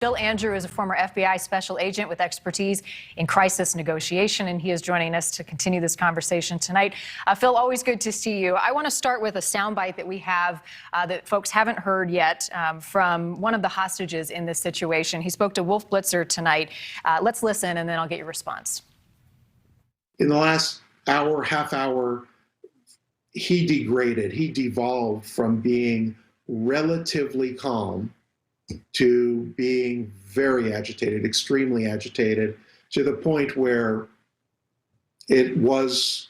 Phil Andrew is a former FBI special agent with expertise in crisis negotiation, and he is joining us to continue this conversation tonight. Phil, always good to see you. I want to start with a soundbite that we have that folks haven't heard yet from one of the hostages in this situation. He spoke to Wolf Blitzer tonight. Let's listen, and then I'll get your response. In the last hour, half hour, he degraded, he devolved from being relatively calm to being very agitated, extremely agitated, to the point where it was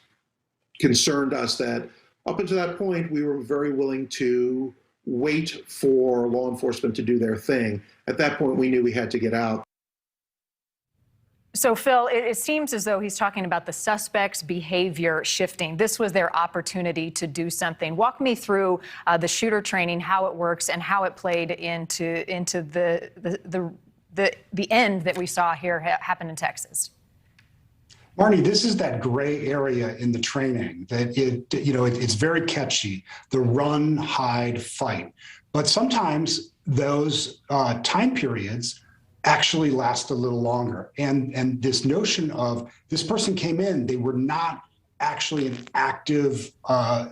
concerned us that up until that point, we were very willing to wait for law enforcement to do their thing. At that point, we knew we had to get out. So, Phil, it seems as though he's talking about the suspect's behavior shifting. This was their opportunity to do something. Walk me through the shooter training, how it works, and how it played into the end that we saw here happen in Texas. Marnie, this is that gray area in the training that it's very catchy, the run, hide, fight. But sometimes those time periods actually last a little longer. And this notion of this person came in, they were not actually in active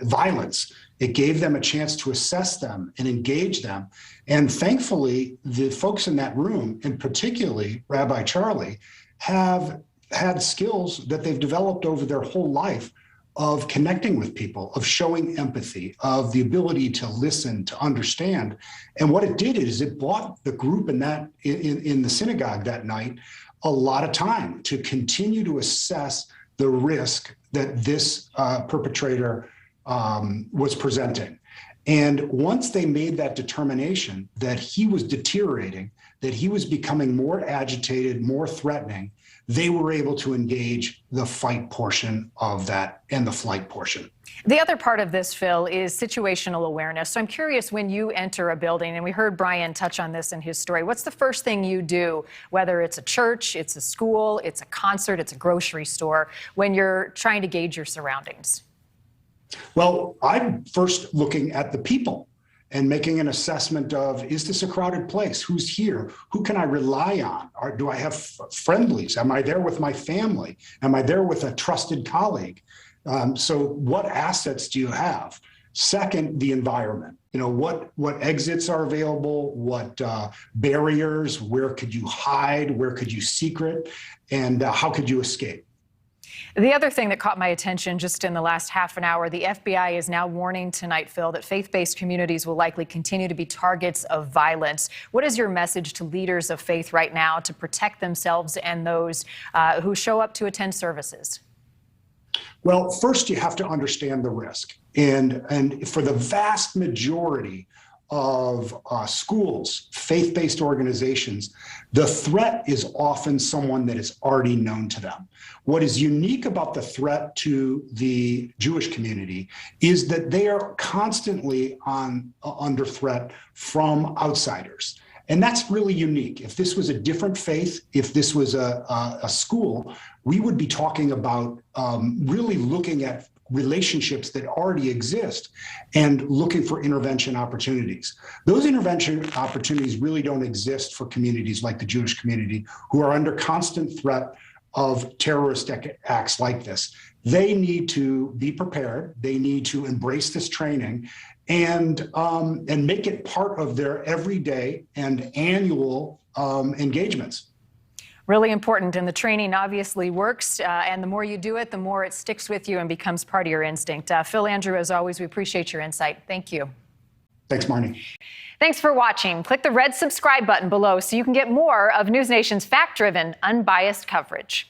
violence. It gave them a chance to assess them and engage them. And thankfully, the folks in that room, and particularly Rabbi Charlie, have had skills that they've developed over their whole life of connecting with people, of showing empathy, of the ability to listen, to understand. And what it did is it bought the group in the synagogue that night a lot of time to continue to assess the risk that this perpetrator was presenting. And once they made that determination that he was deteriorating, that he was becoming more agitated, more threatening, they were able to engage the fight portion of that and the flight portion. The other part of this, Phil, is situational awareness. So I'm curious, when you enter a building, and we heard Brian touch on this in his story, what's the first thing you do, whether it's a church, it's a school, it's a concert, it's a grocery store, when you're trying to gauge your surroundings? Well, I'm first looking at the people and making an assessment of, is this a crowded place? Who's here? Who can I rely on? Or do I have friendlies? Am I there with my family? Am I there with a trusted colleague? So what assets do you have? Second, the environment. What exits are available, what barriers, where could you hide, where could you secret, and how could you escape? The other thing that caught my attention just in the last half an hour, the FBI is now warning tonight, Phil, that faith-based communities will likely continue to be targets of violence. What is your message to leaders of faith right now to protect themselves and those who show up to attend services? Well, first, you have to understand the risk. And for the vast majority of schools, faith-based organizations, the threat is often someone that is already known to them. What is unique about the threat to the Jewish community is that they are constantly under threat from outsiders. And that's really unique. If this was a different faith, if this was a school, we would be talking about really looking at relationships that already exist and looking for intervention opportunities. Those intervention opportunities really don't exist for communities like the Jewish community, who are under constant threat of terroristic acts like this. They need to be prepared. They need to embrace this training and make it part of their everyday and annual engagements. Really important, and the training obviously works, and the more you do it, the more it sticks with you and becomes part of your instinct. Phil Andrew, as always, we appreciate your insight. Thank you. Thanks, Marnie. Thanks for watching. Click the red subscribe button below so you can get more of NewsNation's fact-driven, unbiased coverage.